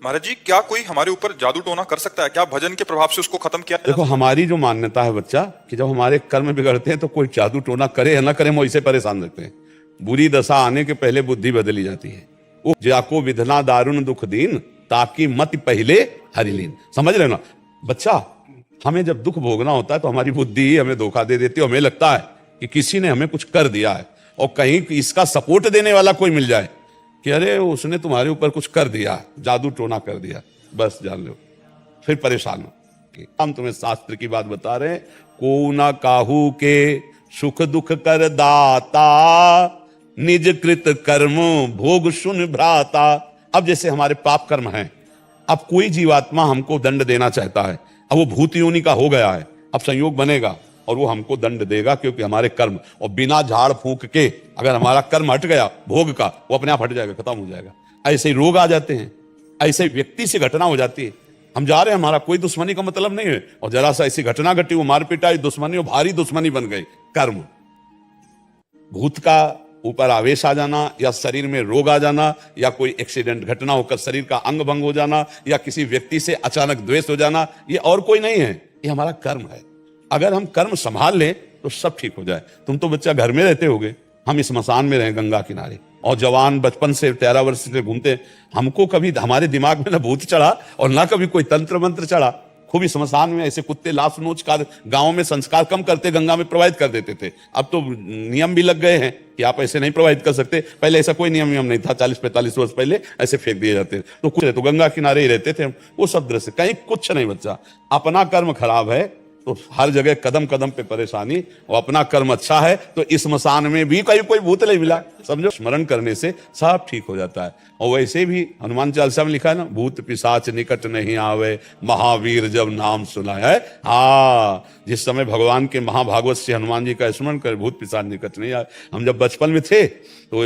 महाराज जी, क्या कोई हमारे ऊपर जादू टोना कर सकता है? क्या भजन के प्रभाव से उसको खत्म किया जा देखो, हमारी जो मान्यता है बच्चा, कि जब हमारे कर्म बिगड़ते हैं तो कोई जादू टोना करे या ना करे, हम वैसे परेशान रहते हैं। बुरी दशा आने के पहले बुद्धि बदली जाती है। वो जाको विधना दारुण दुख दीन, ताकि मत पहले हरिलीन। समझ रहे हो ना बच्चा? हमें जब दुख भोगना होता है तो हमारी बुद्धि ही हमें धोखा दे देती है। हमें लगता है कि किसी ने हमें कुछ कर दिया है, और कहीं इसका सपोर्ट देने वाला कोई मिल जाए कि अरे उसने तुम्हारे ऊपर कुछ कर दिया, जादू टोना कर दिया, बस जान लो फिर परेशान हो। हम तुम्हें शास्त्र की बात बता रहे हैं। को ना काहू के सुख दुख कर दाता, निज कृत कर्म भोग सुन भ्राता। अब जैसे हमारे पाप कर्म हैं, अब कोई जीवात्मा हमको दंड देना चाहता है, अब वो भूत योनि का हो गया है, अब संयोग बनेगा और वो हमको दंड देगा, क्योंकि हमारे कर्म, और बिना झाड़ फूंक के अगर हमारा कर्म हट गया भोग का, वो अपने आप हट जाएगा, खत्म हो जाएगा। ऐसे ही रोग आ जाते हैं, ऐसे व्यक्ति से घटना हो जाती है। हम जा रहे हैं, हमारा कोई दुश्मनी का मतलब नहीं है, और जरा सा ऐसी घटना घटी, वो मार पिटाई, दुश्मनी, वो भारी दुश्मनी बन गई। कर्म, भूत का ऊपर आवेश आ जाना, या शरीर में रोग आ जाना, या कोई एक्सीडेंट घटना होकर शरीर का अंग भंग हो जाना, या किसी व्यक्ति से अचानक द्वेष हो जाना, ये और कोई नहीं है, ये हमारा कर्म है। अगर हम कर्म संभाल लें तो सब ठीक हो जाए। तुम तो बच्चा घर में रहते होगे, हम इस स्मशान में रहे गंगा किनारे, और जवान बचपन से 13 वर्ष से घूमते, हमको कभी हमारे दिमाग में ना भूत चढ़ा और ना कभी कोई तंत्र मंत्र चढ़ा। खूब ही स्मशान में ऐसे कुत्ते लाश नोच कर गांव में संस्कार कम करते, गंगा में प्रवाहित कर देते थे। अब तो नियम भी लग गए हैं कि आप ऐसे नहीं प्रवाहित कर सकते। पहले ऐसा कोई नियम नहीं था, 40-45 वर्ष पहले ऐसे फेंक दिए जाते। तो कुछ तो गंगा किनारे ही रहते थे, वो सब दृश्य कहीं कुछ नहीं बच्चा। अपना कर्म खराब है तो हर जगह कदम कदम पे परेशानी, और अपना कर्म अच्छा है तो इस स्मशान में भी कहीं कोई भूत नहीं मिला। समझो, स्मरण करने से सब ठीक हो जाता है। और वैसे भी हनुमान चालीसा में लिखा है ना, भूत पिशाच निकट नहीं आवे, महावीर जब नाम सुना है। हाँ, जिस समय भगवान के महाभागवत से हनुमान जी का स्मरण कर, भूत पिशाच निकट नहीं आए। हम जब बचपन में थे तो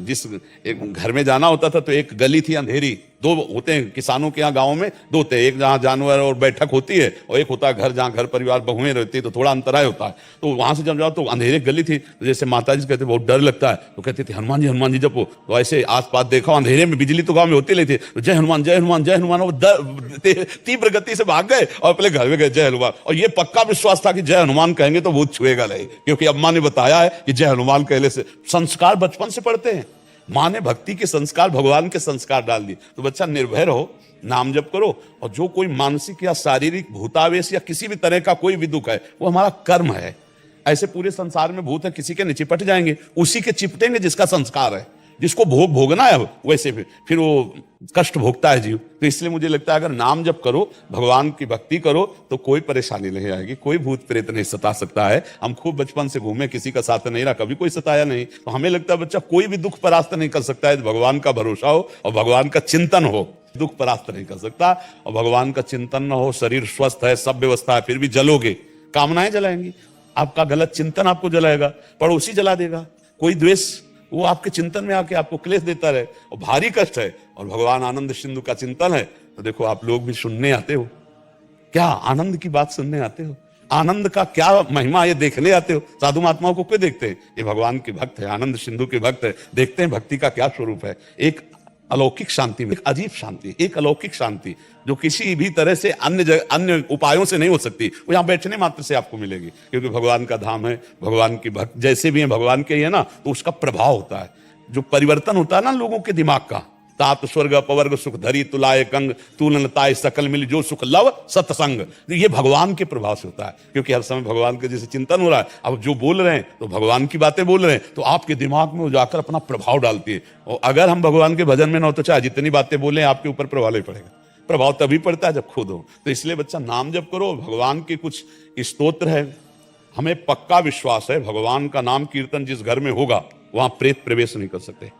जिस एक घर में जाना होता था तो एक गली थी अंधेरी, दो होते हैं किसानों के यहाँ गाँव में, दो होते हैं, एक जहाँ जानवर और बैठक होती है, और एक होता है घर जहाँ घर परिवार बहुएं रहती है, तो थोड़ा अंतराय होता है। तो वहां से जब जाओ तो अंधेरे गली थी, तो जैसे माता जी कहते बहुत डर लगता है, तो कहते थे हनुमान जी जपो। तो ऐसे आस पास देखो, अंधेरे में बिजली तो गाँव में होती रहती है, तो जय हनुमान जय हनुमान जय हनुमान, वो तीव्र गति से भाग गए और पहले घर में गए जय हनुमान। और ये पक्का विश्वास था कि जय हनुमान कहेंगे तो भूत छुएगा नहीं, क्योंकि अम्मा ने बताया है कि जय हनुमान कहने से संस्कार बचपन से पढ़ते हैं। माँ ने भक्ति के संस्कार, भगवान के संस्कार डाल दिए। तो बच्चा निर्भय रहो, नाम जप करो, और जो कोई मानसिक या शारीरिक भूतावेश या किसी भी तरह का कोई भी दुख है, वो हमारा कर्म है। ऐसे पूरे संसार में भूत है, किसी के नहीं चिपट जाएंगे, उसी के चिपटेंगे जिसका संस्कार है, जिसको भोगना है वैसे फिर वो कष्ट भोगता है जीव। तो इसलिए मुझे लगता है अगर नाम जप करो, भगवान की भक्ति करो, तो कोई परेशानी नहीं आएगी, कोई भूत प्रेत नहीं सता सकता है। हम खूब बचपन से घूमे, किसी का साथ नहीं रहा, कभी कोई सताया नहीं। तो हमें लगता है बच्चा कोई भी दुख परास्त नहीं कर सकता है, भगवान का भरोसा हो और भगवान का चिंतन हो, दुख परास्त नहीं कर सकता। और भगवान का चिंतन न हो, शरीर स्वस्थ है, सब व्यवस्था है, फिर भी जलोगे, कामनाएं जलाएंगी, आपका गलत चिंतन आपको जलाएगा, पड़ोसी जला देगा, कोई द्वेष वो आपके चिंतन में आके आपको क्लेश देता रहे, और भारी कष्ट है। और भगवान आनंद सिंधु का चिंतन है, तो देखो आप लोग भी सुनने आते हो, क्या आनंद की बात सुनने आते हो, आनंद का क्या महिमा ये देखने आते हो। साधु महात्माओं को क्यों देखते हैं? ये भगवान के भक्त है, आनंद सिंधु के भक्त है, देखते हैं भक्ति का क्या स्वरूप है। एक अलौकिक शांति, एक अजीब शांति, एक अलौकिक शांति जो किसी भी तरह से अन्य उपायों से नहीं हो सकती, वो यहाँ बैठने मात्र से आपको मिलेगी, क्योंकि भगवान का धाम है। भगवान की भक्त जैसे भी है भगवान के ही है ना, तो उसका प्रभाव होता है, जो परिवर्तन होता है ना लोगों के दिमाग का। तात स्वर्ग अपवर्ग सुख धरी तुलाए कंग, तुलन ताय सकल मिल जो सुख लव सत्संग, ये भगवान के प्रभाव से होता है। क्योंकि हर समय भगवान के जैसे चिंतन हो रहा है, अब जो बोल रहे हैं तो भगवान की बातें बोल रहे हैं, तो आपके दिमाग में वो जाकर अपना प्रभाव डालती है। और अगर हम भगवान के भजन में ना हो तो चाहे जितनी बातें बोले आपके ऊपर प्रभाव नहीं पड़ेगा। प्रभाव तभी पड़ता है जब खुद हो। तो इसलिए बच्चा नाम जप करो, भगवान के कुछ स्तोत्र है, हमें पक्का विश्वास है भगवान का नाम कीर्तन जिस घर में होगा वहां प्रेत प्रवेश नहीं कर सकते,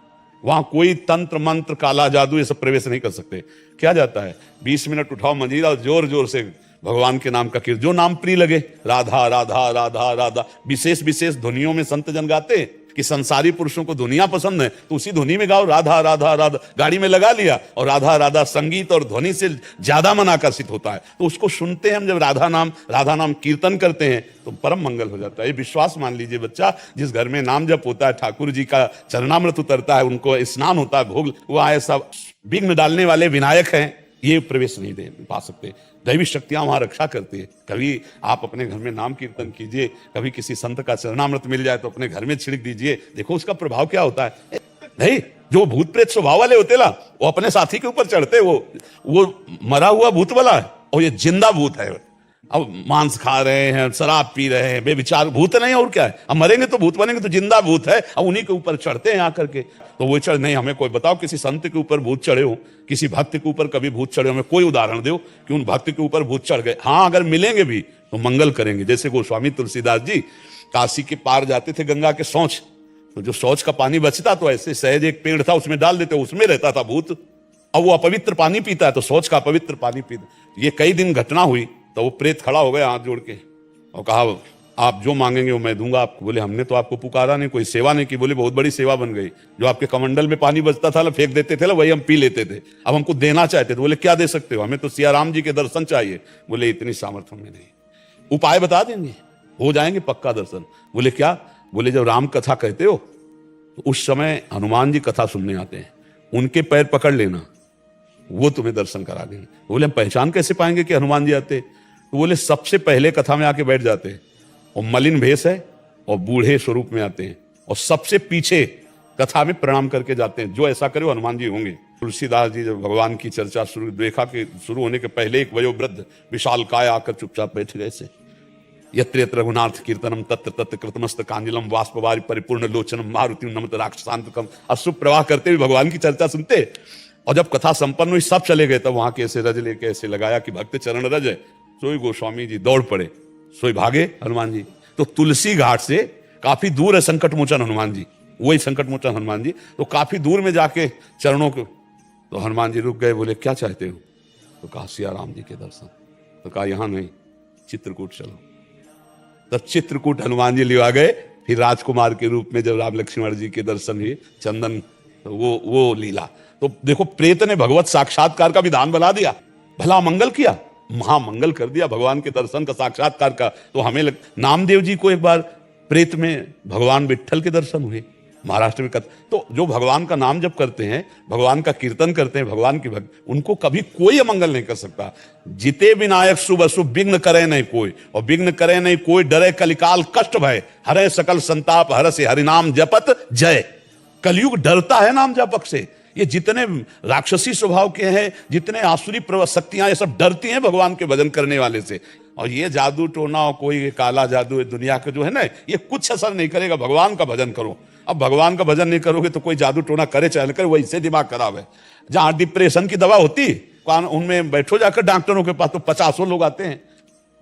वहां कोई तंत्र मंत्र काला जादू ये सब प्रवेश नहीं कर सकते। क्या जाता है, 20 मिनट उठाओ मंजीरा और जोर जोर से भगवान के नाम का कीर्तन, जो नाम प्रिय लगे, राधा राधा राधा राधा, विशेष विशेष ध्वनियों में संत जन गाते, कि संसारी पुरुषों को दुनिया पसंद है तो उसी धुनी में गाओ राधा राधा राधा, गाड़ी में लगा लिया और राधा राधा संगीत और ध्वनि से ज्यादा मन आकर्षित होता है, तो उसको सुनते हैं हम जब राधा नाम कीर्तन करते हैं तो परम मंगल हो जाता है। ये विश्वास मान लीजिए बच्चा, जिस घर में नाम जप होता है, ठाकुर जी का चरणामृत उतरता है, उनको स्नान होता है, भोग, वो आए सब विघ्न डालने वाले विनायक हैं, ये प्रवेश नहीं दे पा सकते। दैवी शक्तियां वहां रक्षा करती है। कभी आप अपने घर में नाम कीर्तन कीजिए, कभी किसी संत का चरणामृत मिल जाए तो अपने घर में छिड़क दीजिए, देखो उसका प्रभाव क्या होता है। नहीं, जो भूत प्रेत स्वभाव वाले होते ना, वो अपने साथी के ऊपर चढ़ते, वो मरा हुआ भूत वाला है और ये जिंदा भूत है। अब मांस खा रहे हैं, शराब पी रहे हैं, बेविचार भूत नहीं और क्या है, अब मरेंगे तो भूत बनेंगे, तो जिंदा भूत है, अब उन्हीं के ऊपर चढ़ते हैं आकर के। तो वो चढ़ नहीं, हमें कोई बताओ किसी संत के ऊपर भूत चढ़े हो, किसी भक्त के ऊपर कभी भूत चढ़े हो, हमें कोई उदाहरण दो कि उन भक्त के ऊपर भूत चढ़ गए। हाँ, अगर मिलेंगे भी तो मंगल करेंगे। जैसे गोस्वामी तुलसीदास जी काशी के पार जाते थे गंगा के शौच, तो जो शौच का पानी बचता तो ऐसे सहज एक पेड़ था उसमें डाल देते, उसमें रहता था भूत। अब वो अपवित्र पानी पीता है तो शौच का अपवित्र पानी पीता। ये कई दिन घटना हुई, तो वो प्रेत खड़ा हो गया हाथ जोड़ के और कहा आप जो मांगेंगे वो मैं दूंगा आपको। बोले हमने तो आपको पुकारा नहीं, कोई सेवा नहीं की। बोले बहुत बड़ी सेवा बन गई, जो आपके कमंडल में पानी बचता था फेंक देते थे, वही हम पी लेते थे, अब हमको देना चाहते थे। बोले क्या दे सकते हो, हमें तो सिया राम जी के दर्शन चाहिए। बोले इतनी सामर्थ्य में नहीं, उपाय बता देंगे, हो जाएंगे पक्का दर्शन। बोले क्या? बोले जब राम कथा कहते हो तो उस समय हनुमान जी कथा सुनने आते हैं, उनके पैर पकड़ लेना, वो तुम्हें दर्शन करा देंगे। बोले हम पहचान कैसे पाएंगे कि हनुमान जी आते? तो बोले सबसे पहले कथा में आके बैठ जाते हैं और मलिन भेष है और बूढ़े स्वरूप में आते हैं और सबसे पीछे कथा में प्रणाम करके जाते हैं। जो ऐसा करे वो हनुमान जी होंगे। तुलसीदास जी जब भगवान की चर्चा शुरू देखा कि शुरू होने के पहले एक वयोवृद्ध विशाल काय आकर चुपचाप बैठ गए से, यत्र यत्र रघुनाथ कीर्तनम तत्र तत्र कृतमस्त कांजलम वाष्पवारि परिपूर्ण लोचनम मारुति नमत राक्षसांतकम, अश्रु प्रवाह करते हुए भगवान की चर्चा सुनते। और जब कथा संपन्न हुई सब चले गए, तब वहां के ऐसे रज लेके ऐसे लगाया कि भक्त चरण रज है, सोई गोस्वामी जी दौड़ पड़े, सोई भागे हनुमान जी। तो तुलसी घाट से काफी दूर है संकट मोचन हनुमान जी, वही संकट मोचन हनुमान जी। तो काफी दूर में जाके चरणों को, तो हनुमान जी रुक गए। बोले क्या चाहते हो? तो कहा सिया राम जी के दर्शन। तो कहा यहां नहीं, चित्रकूट चलो। तब चित्रकूट हनुमान जी लिवा गए। फिर राजकुमार के रूप में जब राम लक्ष्मण जी के दर्शन हुए, चंदन, तो वो लीला। तो देखो प्रेत ने भगवत साक्षात्कार का विधान बना दिया, भला मंगल किया, महामंगल कर दिया भगवान के दर्शन का, साक्षात्कार का। तो हमें नामदेव जी को एक बार प्रेत में भगवान विट्ठल के दर्शन हुए महाराष्ट्र में। तो जो भगवान का नाम जप करते हैं, भगवान का कीर्तन करते हैं, भगवान की भक्त, उनको कभी कोई अमंगल नहीं कर सकता। जिते विनायक शुभ अशुभ विघ्न करे नहीं कोई, और विघ्न करे नहीं कोई, डरे कलिकाल कष्ट भय, हरे सकल संताप हरसे हरिनाम जपत जय। कलयुग डरता है नाम जपक से। ये जितने राक्षसी स्वभाव के हैं, जितने आसुरी शक्तियां, ये सब डरती हैं भगवान के भजन करने वाले से। और ये जादू टोना और कोई काला जादू दुनिया का जो है ना, ये कुछ असर नहीं करेगा। भगवान का भजन करो। अब भगवान का भजन नहीं करोगे तो कोई जादू टोना करे चाहे करे, वैसे दिमाग खराब है। जहां डिप्रेशन की दवा होती उनमें बैठो जाकर डॉक्टरों के पास, तो 50 लोग आते हैं।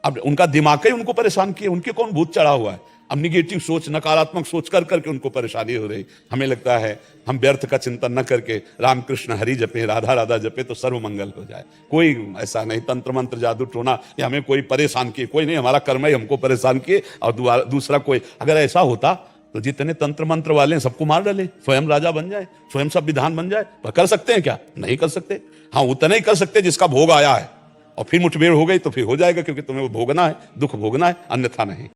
अब उनका दिमाग ही उनको परेशान किए, उनके कौन भूत चढ़ा हुआ है? अब निगेटिव सोच, नकारात्मक सोच कर करके उनको परेशानी हो रही। हमें लगता है हम व्यर्थ का चिंतन न करके रामकृष्ण हरि जपे, राधा राधा जपे तो सर्व मंगल हो जाए। कोई ऐसा नहीं तंत्र मंत्र जादू टोना ये हमें कोई परेशान किए, कोई नहीं, हमारा कर्म ही हमको परेशान किए। और दूसरा कोई अगर ऐसा होता तो जितने तंत्र मंत्र वाले हैं सबको मार डाले, स्वयं राजा बन जाए, स्वयं सब विधान बन जाए। पर कर सकते हैं क्या? नहीं कर सकते। हाँ, उतना ही कर सकते जिसका भोग आया है, और फिर मुठभेड़ हो गई तो फिर हो जाएगा, क्योंकि तुम्हें वो भोगना है, दुख भोगना है, अन्यथा नहीं।